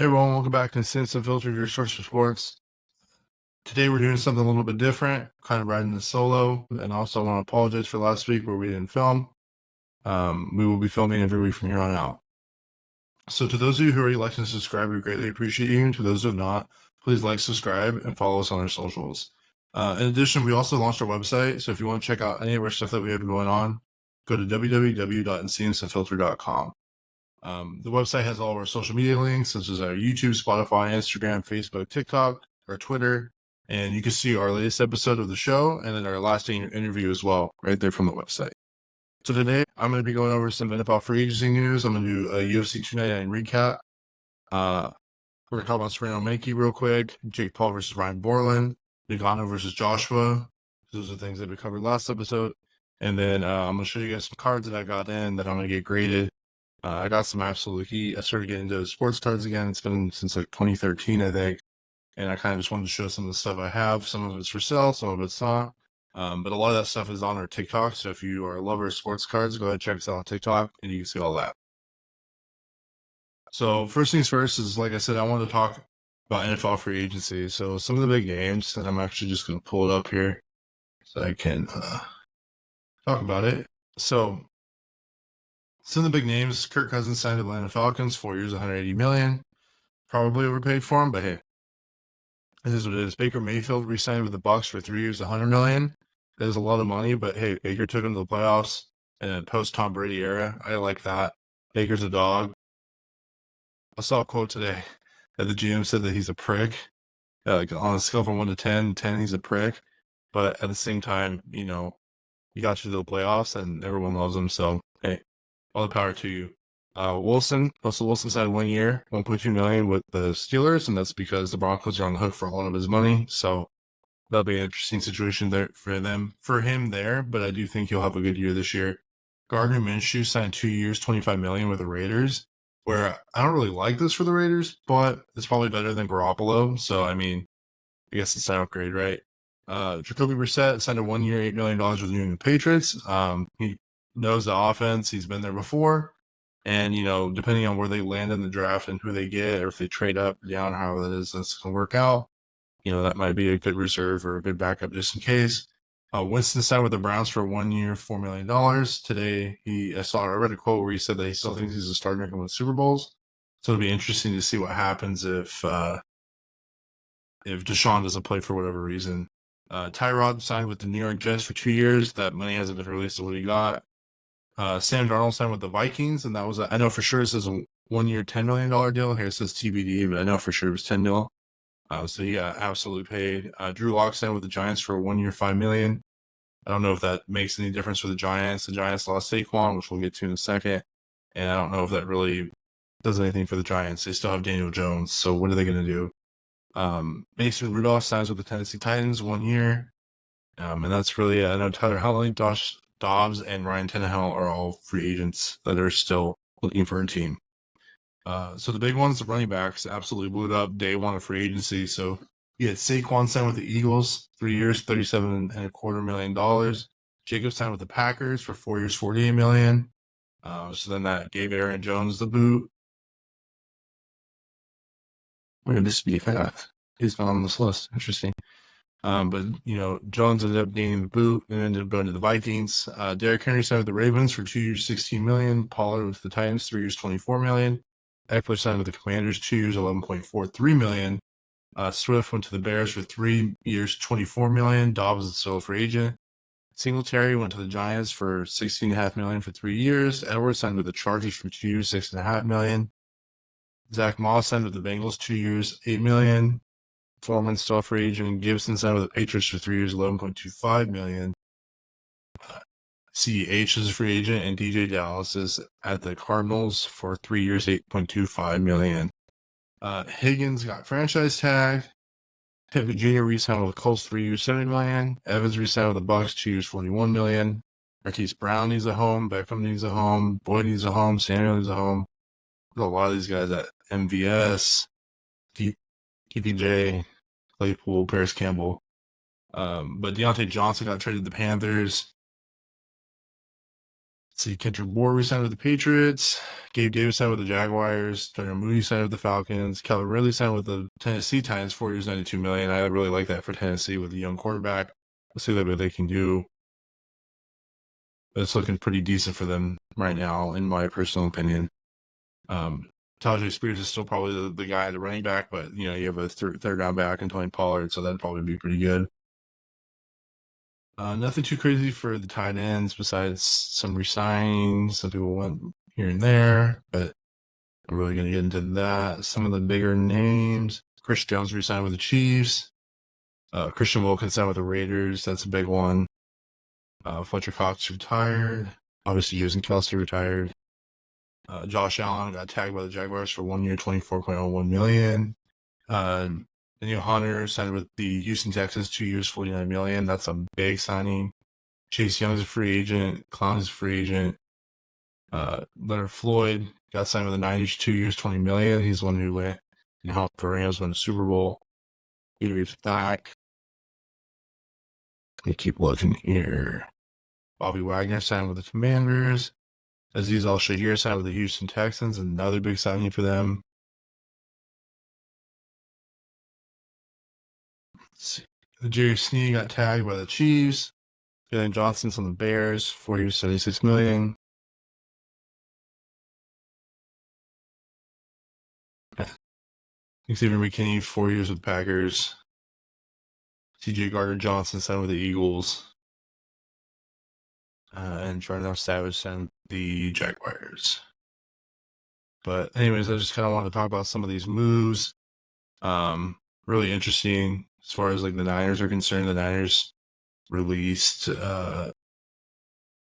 Hey everyone, welcome back to Sense Unfiltered, your source for sports. Today we're doing something a little bit different, kind of riding the solo, and also I want to apologize for last week where we didn't film. We will be filming every week from here on out. So to those of you who already like and subscribe, we greatly appreciate you. And to those who have not, please like, subscribe, and follow us on our socials. In addition, we also launched our website, so if you want to check out any of our stuff that we have going on, go to www.ncansunfiltered.com. The website has all of our social media links, such as our YouTube, Spotify, Instagram, Facebook, TikTok, our Twitter, and you can see our latest episode of the show and then our last interview as well, right there from the website. So today, I'm going to be going over some NFL free agency news. I'm going to do a UFC 299 recap. We're going to talk about Serrano Meinke real quick, Jake Paul versus Ryan Bourland, Ngannou versus Joshua. Those are things that we covered last episode. And then I'm going to show you guys some cards that I got in that I'm going to get graded. I got some absolute heat. I started getting into sports cards again. It's been since like 2013, I think. And I kind of just wanted to show some of the stuff I have. Some of it's for sale, some of it's not. But a lot of that stuff is on our TikTok. So if you are a lover of sports cards, go ahead and check us out on TikTok and you can see all that. So first things first is, like I said, I wanted to talk about NFL free agency. So some of the big names, and I'm actually just going to pull it up here so I can talk about it. So some of the big names: Kirk Cousins signed with Atlanta Falcons, 4 years, $180 million. Probably overpaid for him, but hey, it is what it is. Baker Mayfield re-signed with the Bucs for 3 years, $100 million. That is a lot of money, but hey, Baker took him to the playoffs in a post-Tom Brady era. I like that. Baker's a dog. I saw a quote today that the GM said that he's a prick. Like on a scale from 1 to 10, 10 he's a prick. But at the same time, you know, he got you to the playoffs and everyone loves him. So hey, all the power to you. Russell Wilson signed 1 year, $1.2 million with the Steelers, and that's because the Broncos are on the hook for a lot of his money. So that'll be an interesting situation there for him there. But I do think he'll have a good year this year. Gardner Minshew signed 2 years, $25 million with the Raiders, where I don't really like this for the Raiders, but it's probably better than Garoppolo. So I mean, I guess it's an upgrade, right? Jacoby Brissett signed a 1 year, $8 million with the New England Patriots. He knows the offense. He's been there before. And, you know, depending on where they land in the draft and who they get, or if they trade up, down, how that is, that's going to work out. You know, that might be a good reserve or a good backup just in case. Winston signed with the Browns for 1 year, $4 million. Today, I read a quote where he said that he still thinks he's a starter to win Super Bowls. So it'll be interesting to see what happens if Deshaun doesn't play for whatever reason. Tyrod signed with the New York Jets for 2 years. That money hasn't been released to what he got. Sam Darnold signed with the Vikings, and that was, I know for sure it says a 1 year, $10 million deal. Here it says TBD, but I know for sure it was 10 mil. So he got absolutely paid. Drew Lock signed with the Giants for 1 year, $5 million. I don't know if that makes any difference for the Giants. The Giants lost Saquon, which we'll get to in a second. And I don't know if that really does anything for the Giants. They still have Daniel Jones. So what are they going to do? Mason Rudolph signs with the Tennessee Titans 1 year. And that's really it. I know Tyler Huntley, Dobbs, and Ryan Tannehill are all free agents that are still looking for a team. So the big ones, the running backs, absolutely blew it up day one of free agency. So you had Saquon signed with the Eagles, 3 years, $37.25 million. Jacobs signed with the Packers for 4 years, $48 million. So then that gave Aaron Jones the boot. Where did this be? He's not on this list. Interesting. But, you know, Jones ended up gaining the boot and ended up going to the Vikings. Derrick Henry signed with the Ravens for 2 years, $16 million. Pollard with the Titans, 3 years, $24 million. Eckler signed with the Commanders, 2 years, $11.43 million. Swift went to the Bears for 3 years, $24 million. Dobbs is still a free agent. Singletary went to the Giants for $16.5 million for 3 years. Edwards signed with the Chargers for 2 years, $6.5 million. Zach Moss signed with the Bengals, 2 years, $8 million. Foreman still a free agent. Gibson signed with the Patriots for 3 years, $11.25 million. CEH is a free agent, and DJ Dallas is at the Cardinals for 3 years, $8.25 million. Higgins got franchise tag. Pittman Jr. re-signed with the Colts, 3 years, $70 million. Evans re-signed with the Bucks, 2 years, $41 million. Marquise Brown needs a home. Beckham needs a home. Boyd needs a home. Samuel needs a home. There's a lot of these guys at MVS, TPJ, Claypool, Paris Campbell. But Deontay Johnson got traded to the Panthers. see, Kendrick Bourne re-signed with the Patriots. Gabe Davis signed with the Jaguars. Turner Mooney signed with the Falcons. Calvin Ridley signed with the Tennessee Titans, 4 years, $92 million. I really like that for Tennessee with a young quarterback. Let's see what they can do. But it's looking pretty decent for them right now, in my personal opinion. Tajay Spears is still probably the guy, the running back, but you have a third down back in Tony Pollard, so that'd probably be pretty good. Nothing too crazy for the tight ends besides some resigns. Some people went here and there, but I'm really going to get into that. Some of the bigger names. Chris Jones resigned with the Chiefs. Christian Wilkins signed with the Raiders. That's a big one. Fletcher Cox retired. Obviously, Hughes and Kelsey retired. Josh Allen got tagged by the Jaguars for 1 year, $24.01 million. Daniel Hunter signed with the Houston Texans, 2 years, $49 million. That's a big signing. Chase Young is a free agent. Clown is a free agent. Leonard Floyd got signed with the Niners, 2 years, $20 million. He's the one who went and helped the Rams win the Super Bowl. He's back. Let me keep looking here. Bobby Wagner signed with the Commanders. Azeez Al-Shahir signed with the Houston Texans, another big signing for them. Let's see. Jerry Sneed got tagged by the Chiefs. Jalen Johnson's on the Bears, 4 years, $76 million. Xavier McKinney, 4 years with Packers. TJ Gardner-Johnson signed with the Eagles. And Jordan Savage signed the Jaguars. But anyways, I just kind of want to talk about some of these moves. Really interesting as far as like the Niners are concerned. The Niners released the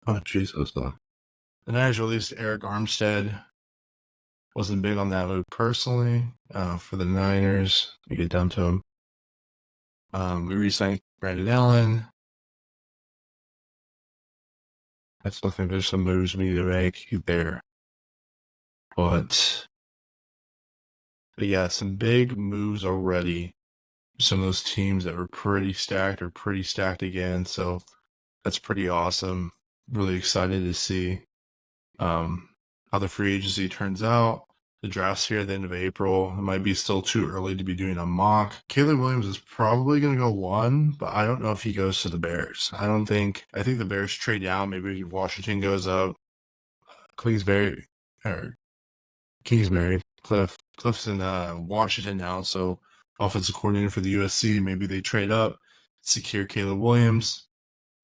Niners released Eric Armstead. Wasn't big on that move personally. For the Niners, we get down to him. We re-signed Brandon Allen. I still think there's some moves we need to make there. But yeah, some big moves already. Some of those teams that were pretty stacked are pretty stacked again. So that's pretty awesome. Really excited to see how the free agency turns out. The draft's here at the end of April. It might be still too early to be doing a mock. Caleb Williams is probably going to go 1, but I don't know if he goes to the Bears. I think the Bears trade down. Maybe Washington goes up. Kingsbury. Cliff's in Washington now, so offensive coordinator for the USC. Maybe they trade up, secure Caleb Williams.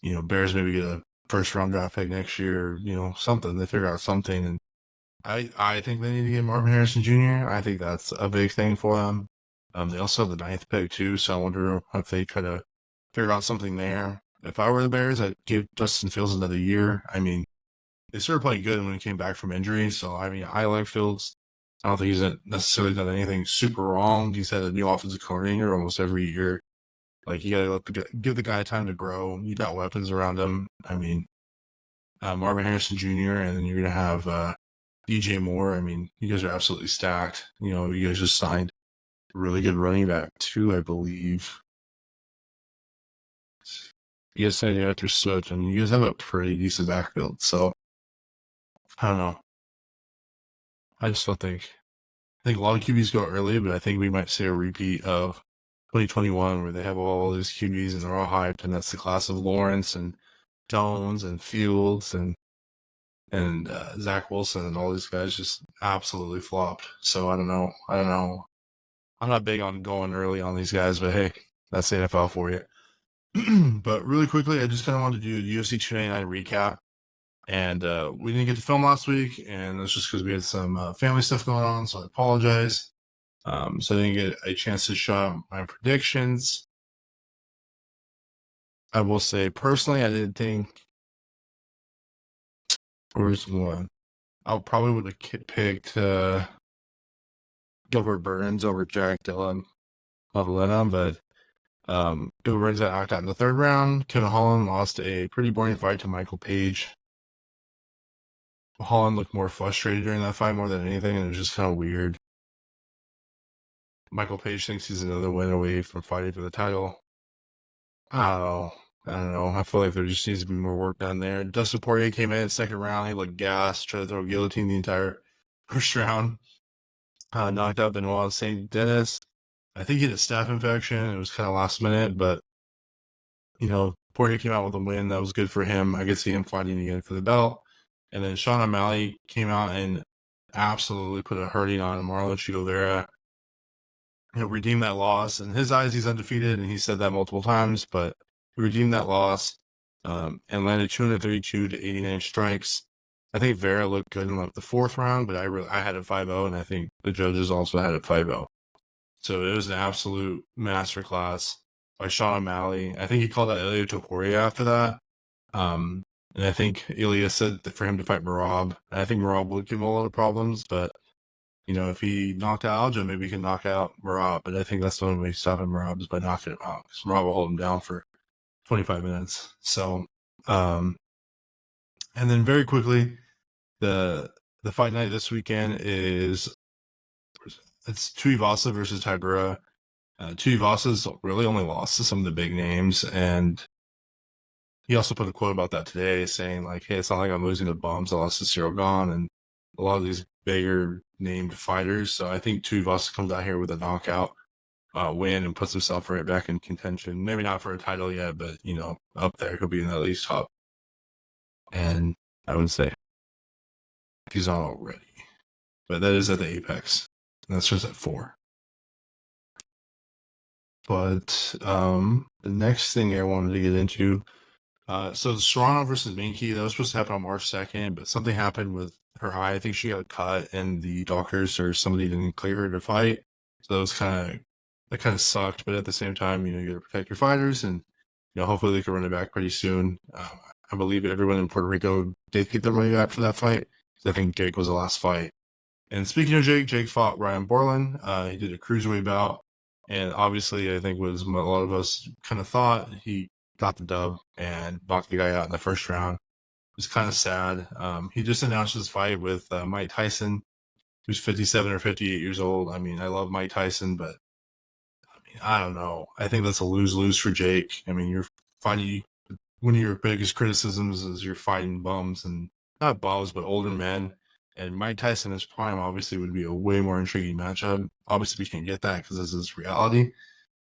Bears maybe get a first-round draft pick next year, something. They figure out something, and I think they need to get Marvin Harrison Jr. I think that's a big thing for them. They also have the 9th pick, too, so I wonder if they try to figure out something there. If I were the Bears, I'd give Justin Fields another year. I mean, they started playing good when he came back from injury, so, I like Fields. I don't think he's necessarily done anything super wrong. He's had a new offensive coordinator almost every year. Like, you gotta give the guy time to grow. You got weapons around him. Marvin Harrison Jr., and then you're gonna have DJ Moore. You guys are absolutely stacked. You guys just signed a really good running back too, I believe. You guys signed after Switch, and you guys have a pretty decent backfield. So I don't know. I just don't think. I think a lot of QBs go early, but I think we might see a repeat of 2021 where they have all these QBs and they're all hyped, and that's the class of Lawrence and Jones and Fields and Zach Wilson and all these guys just absolutely flopped. So I don't know. I'm not big on going early on these guys, but hey, that's the NFL for you. But really quickly, I just kind of wanted to do a UFC 299 recap. And we didn't get to film last week, and that's just because we had some family stuff going on, so I apologize. So I didn't get a chance to show out my predictions. I will say, personally, I didn't think... Where's one? I probably would have picked Gilbert Burns over Jack Dillon of Atlanta, but Gilbert Burns got knocked out in the 3rd round. Kevin Holland lost a pretty boring fight to Michael Page. Holland looked more frustrated during that fight more than anything, and it was just kind of weird. Michael Page thinks he's another win away from fighting for the title. I don't know. I don't know. I feel like there just needs to be more work done there. Dustin Poirier came in second round. He looked gassed, tried to throw guillotine the entire first round. Knocked out Benoit St. Denis. I think he had a staph infection. It was kind of last minute, but Poirier came out with a win. That was good for him. I could see him fighting again for the belt. And then Sean O'Malley came out and absolutely put a hurting on Marlon Chigolera. Redeemed that loss. In his eyes, he's undefeated, and he said that multiple times, but he redeemed that loss and landed 232 to 89 strikes. I think Vera looked good in like the fourth round, but I had it 5-0, and I think the judges also had it 5-0. So it was an absolute masterclass by Sean O'Malley. I think he called out Ilya Topuria after that. And I think Ilya said that for him to fight Merab. And I think Merab would give him a lot of problems, but if he knocked out Aljo, maybe he can knock out Merab. But I think that's the only way to stop Merab is by knocking him out, because Merab will hold him down for 25 minutes. So, and then very quickly, the fight night this weekend it's Tuivasa versus Tybura. Tuivasa's really only lost to some of the big names, and he also put a quote about that today, saying like, "Hey, it's not like I'm losing to bums. I lost to Cyril Gahn and a lot of these bigger named fighters." So I think Tuivasa comes out here with a knockout win and puts himself right back in contention. Maybe not for a title yet, but up there, he'll be in at least top. And I would say he's on already, but that is at the apex. And that's just at 4. But the next thing I wanted to get into, so Serrano versus Meinke, that was supposed to happen on March 2nd, but something happened with her eye. I think she got cut, and the doctors or somebody didn't clear her to fight. So that kind of sucked. But at the same time, you got to protect your fighters, and hopefully they can run it back pretty soon. I believe everyone in Puerto Rico did get their money back for that fight. I think Jake was the last fight. And speaking of Jake fought Ryan Bourland. He did a cruiserweight bout. And obviously, I think was what a lot of us kind of thought. He got the dub and knocked the guy out in the first round. It was kind of sad. He just announced his fight with Mike Tyson, who's 57 or 58 years old. I mean, I love Mike Tyson, but I don't know. I think that's a lose-lose for Jake. I mean, you're fighting, one of your biggest criticisms is you're fighting bums, and not bums, but older men. And Mike Tyson in his prime obviously would be a way more intriguing matchup. Obviously, we can't get that because this is reality.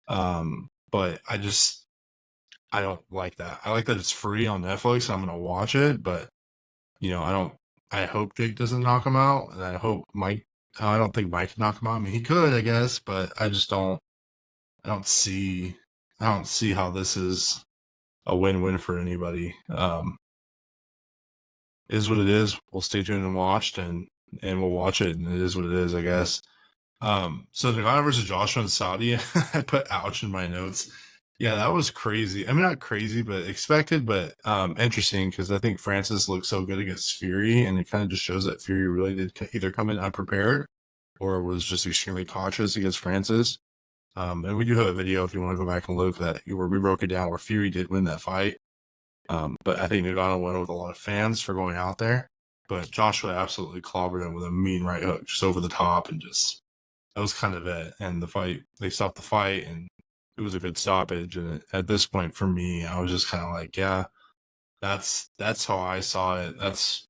But I don't like that. I like that it's free on Netflix. I'm gonna watch it, but I hope Jake doesn't knock him out, and I hope Mike. I don't think Mike can knock him out. I mean, he could, I guess, but I just don't. I don't see how this is a win-win for anybody. It is what it is. We'll stay tuned and watch, and we'll watch it, and it is what it is, I guess. So Ngannou versus Joshua in Saudi, I put ouch in my notes. Yeah, that was crazy. I mean, not crazy, but expected, but interesting, because I think Francis looked so good against Fury, and it kind of just shows that Fury really did either come in unprepared or was just extremely cautious against Francis. And we do have a video if you want to go back and look at that, where we broke it down where Fury did win that fight. But I think Ngannou went with a lot of fans for going out there. But Joshua absolutely clobbered him with a mean right hook just over the top, and just that was kind of it. And the fight, they stopped the fight, and it was a good stoppage. And at this point, for me, I was just kind of like, yeah, that's how I saw it. That's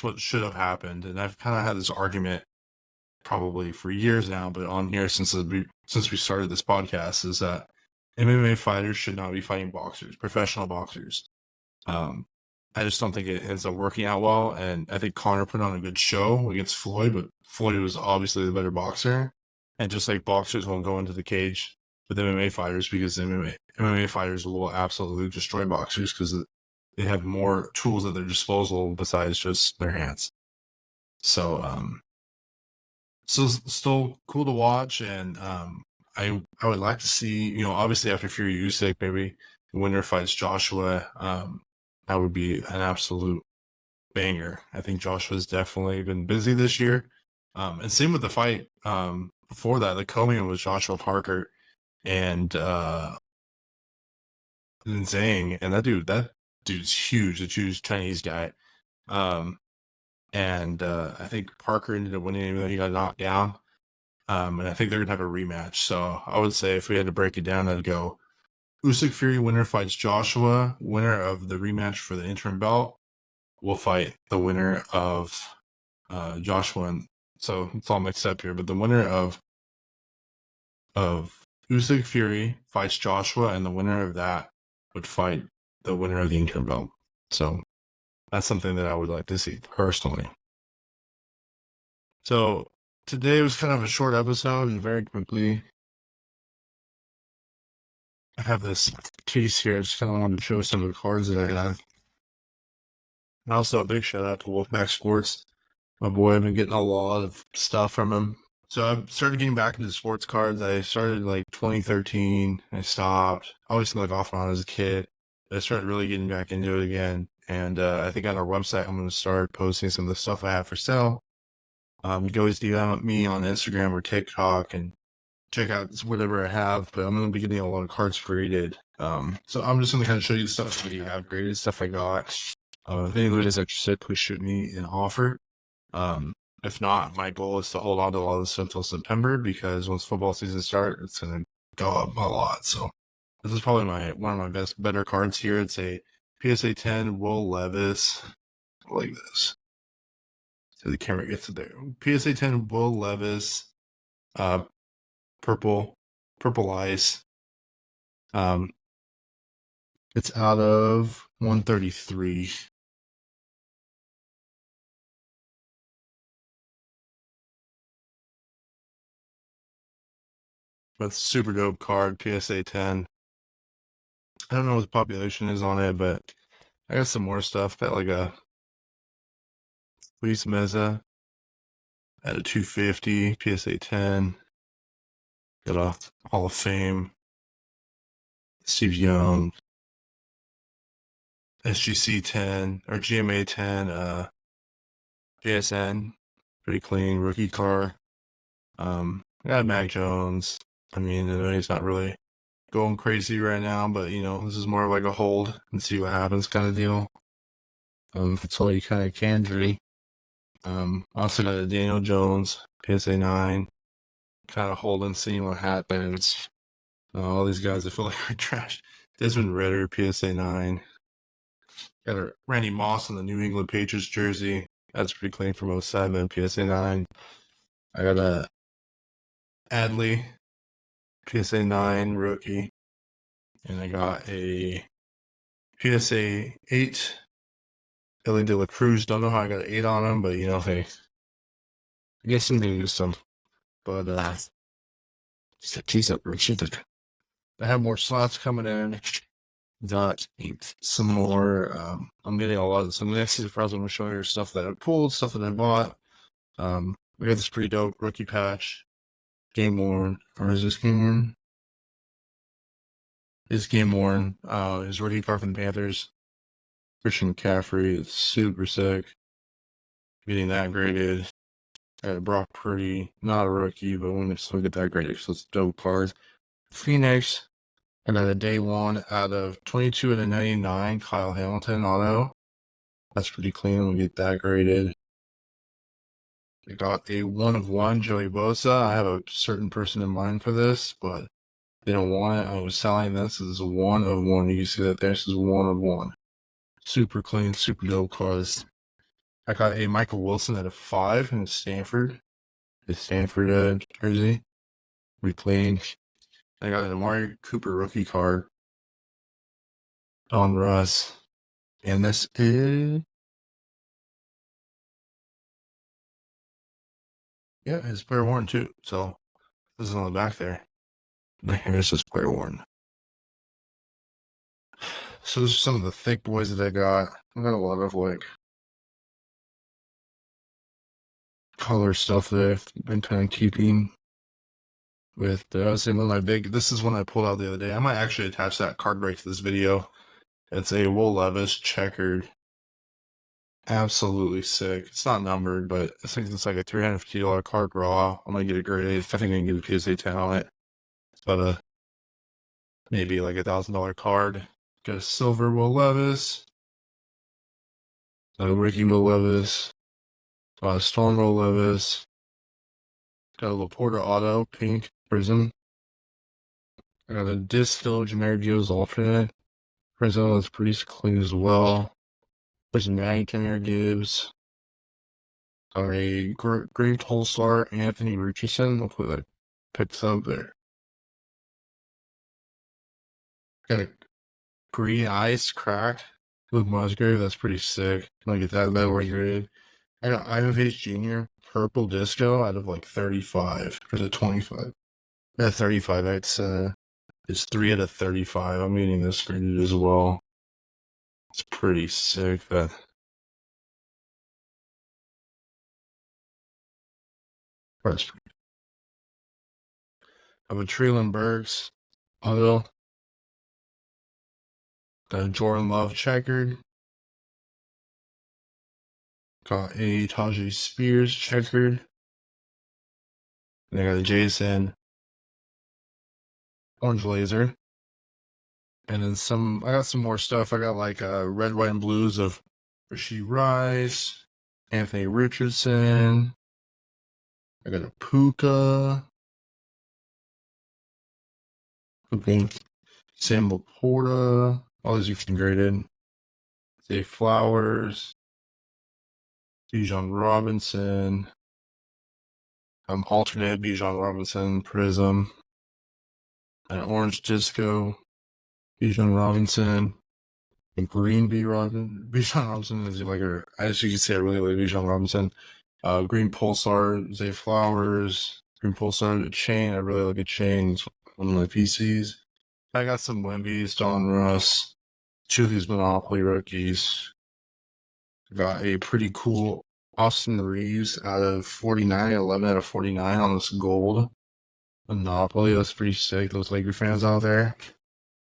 what should have happened. And I've kind of had this argument probably for years now, but on here since we started this podcast, is that MMA fighters should not be fighting boxers, professional boxers. I just don't think it ends up working out well. And I think Conor put on a good show against Floyd, but Floyd was obviously the better boxer. And just like boxers won't go into the cage with MMA fighters, because MMA fighters will absolutely destroy boxers because they have more tools at their disposal besides just their hands. So, still cool to watch. And I would like to see, obviously after Fury Usyk, maybe the winner fights Joshua. That would be an absolute banger. I think Joshua's definitely been busy this year. And same with the fight before that, the co-main was Joshua Parker and Zhang, and that dude's huge, a huge Chinese guy. And I think Parker ended up winning, even though he got knocked down. And I think they're gonna have a rematch. So I would say if we had to break it down, I'd go Usyk Fury winner fights Joshua. Winner of the rematch for the interim belt will fight the winner of Joshua. And so it's all mixed up here, but the winner of Usyk Fury fights Joshua, and the winner of that would fight the winner of the interim belt. So that's something that I would like to see personally. So today was kind of a short episode, and very quickly, I have this case here. I just kind of wanted to show some of the cards that I have. And also a big shout out to Wolfpack Sports. My boy, I've been getting a lot of stuff from him. So I started getting back into sports cards. I started like 2013. I stopped. I always like off and on as a kid. I started really getting back into it again. And I think on our website, I'm going to start posting some of the stuff I have for sale. You can always DM me on Instagram or TikTok and check out whatever I have. But I'm going to be getting a lot of cards graded. So I'm just going to kind of show you the stuff that you have graded, stuff I got. If anybody is interested, please shoot me an offer. If not, my goal is to hold on to all this until September, because once football season starts, it's going to go up a lot. So this is probably one of my better cards here. It's a PSA 10 Will Levis, like this. So the camera gets it there. PSA 10 Will Levis, purple ice. It's out of 133. But super dope card, PSA 10. I don't know what the population is on it, but I got some more stuff. Got like a Luis Meza at a 250, PSA 10. Got a Hall of Fame, Steve Young, SGC 10, or GMA 10, JSN, pretty clean, rookie car. I got Mac Jones. I mean, I know he's not really going crazy right now, but this is more like a hold and see what happens kind of deal. That's all you kind of can do. Also got a Daniel Jones, PSA 9, kind of holding, seeing what happens. All these guys I feel like are trash. Desmond Ritter, PSA 9. Got a Randy Moss on the New England Patriots jersey. That's pretty clean from 07, PSA 9. I got a Adley, PSA 9 rookie. And I got a PSA 8 Billy De La Cruz. Don't know how I got an 8 on him, but hey, I guess I'm gonna do some. But I have more slots coming in. Got some more. I'm getting a lot of some next surprise. I'm gonna show you stuff that I pulled, stuff that I bought. We got this pretty dope rookie patch, game worn, or is this game worn? It's game worn. His rookie card from the Panthers, Christian McCaffrey. It's super sick. Getting that graded. I got Brock Purdy, not a rookie, but we're gonna still get that graded. So it's dope cards. Phoenix. And then a day one out of 22 and a 99, Kyle Hamilton auto. That's pretty clean. We'll get that graded. We got a 1 of 1 Joey Bosa. I have a certain person in mind for this, but they don't want it. I was selling this. This is a 1 of 1. You can see that there. This is 1 of 1. Super clean, super dope cards. I got a Michael Wilson at a 5 in Stanford. The Stanford jersey. Replaying. I got an Amari Cooper rookie card on Russ. And this is... yeah, it's player worn too. So this is on the back there. Here's this player worn. So this is some of the thick boys that I got. I got a lot of like color stuff that I've been kind of keeping with. I was saying one of my this is one I pulled out the other day. I might actually attach that card right to this video. It's a Will Levis checkered. Absolutely sick. It's not numbered, but I think it's like a $350 card raw. I'm gonna get a grade 8. I think I can get a PSA 10 on it. But maybe like $1,000 card. Got a silver Will Levis. A Ricky Will Levis. A Storm Will Levis. Got a Laporta auto, pink prism. I got a Disco generic deals alternate. Prism is pretty clean as well. There's Meinke gives. A great whole star, Anthony Richardson. Hopefully that picks up there. Got a green ice crack. Luke Musgrave, that's pretty sick. Can I get that way graded? I got Ivan Pace Jr. Purple Disco out of like 35 for the 25. Yeah, 35. It's 3 out of 35. I'm getting this graded as well. It's pretty sick. That that's pretty. I have a Treeland Burks auto. Got a Jordan Love checkered. Got a Tajay Spears checkered. And I got a Jason Orange Laser. And then I got some more stuff. I got like red, white, and blues of Rasheed Rice, Anthony Richardson. I got a Puka. Okay. Sam Laporta. All these you can graded. Zay Flowers. Bijan Robinson. Alternate Bijan Robinson Prism. An Orange Disco. Bijan Robinson. And green Bijan Robinson is like as you can see, I really like Bijan Robinson. Green Pulsar, Zay Flowers, Green Pulsar, a chain. I really like a chain. It's one of my PCs. I got some Wemby's, Don Russ, 2 of these Monopoly rookies. Got a pretty cool Austin Reeves out of 49, 11 out of 49 on this gold Monopoly. That's pretty sick. Those Laker fans out there.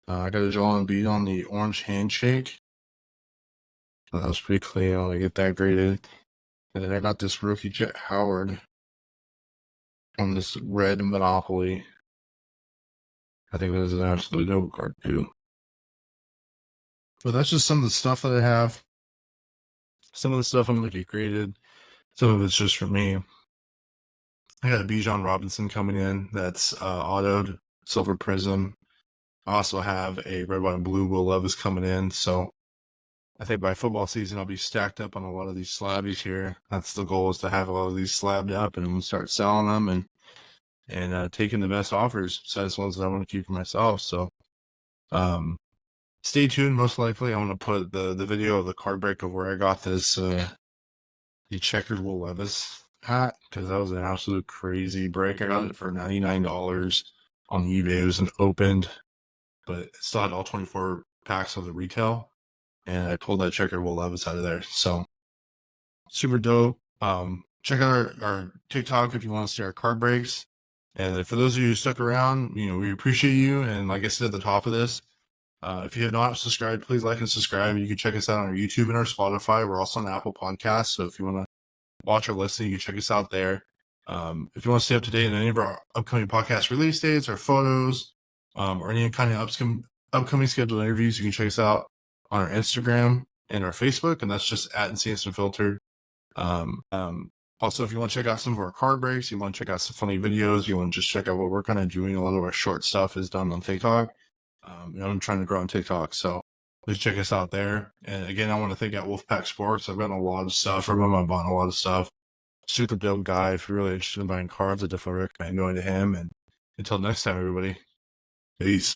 I got a Joel Embiid on the orange handshake. That was pretty clean. I want to get that graded. And then I got this rookie Jet Howard on this red Monopoly. I think this is an absolute dope card too. But that's just some of the stuff that I have. Some of the stuff I'm going to get graded. Some of it's just for me. I got a Bijan Robinson coming in that's autoed, Silver Prism. I also have a red, white, and blue Will Levis coming in. So I think by football season, I'll be stacked up on a lot of these slabbies here. That's the goal, is to have a lot of these slabbed up and start selling them and taking the best offers, besides ones that I want to keep for myself. So stay tuned. Most likely, I'm going to put the video of the card break of where I got this the checkered Will Levis hat, because that was an absolute crazy break. I got it for $99 on eBay. It was an opened, but it still had all 24 packs of the retail. And I pulled that checkered Will Levis out of there. So super dope. Check out our TikTok if you want to see our card breaks. And for those of you who stuck around, we appreciate you. And like I said at the top of this, if you have not subscribed, please like and subscribe. You can check us out on our YouTube and our Spotify. We're also on Apple Podcasts. So if you want to watch or listen, you can check us out there. If you want to stay up to date on any of our upcoming podcast release dates or photos, or any kind of upcoming scheduled interviews, you can check us out on our Instagram and our Facebook, and that's just @Insanely Unfiltered. Also, if you want to check out some of our card breaks, you want to check out some funny videos, you want to just check out what we're kind of doing. A lot of our short stuff is done on TikTok. I'm trying to grow on TikTok, so please check us out there. And again, I want to thank Wolfpack Sports. I've gotten a lot of stuff from him. I bought a lot of stuff. Super dope guy. If you're really interested in buying cards, I definitely recommend going to him. And until next time, everybody, peace.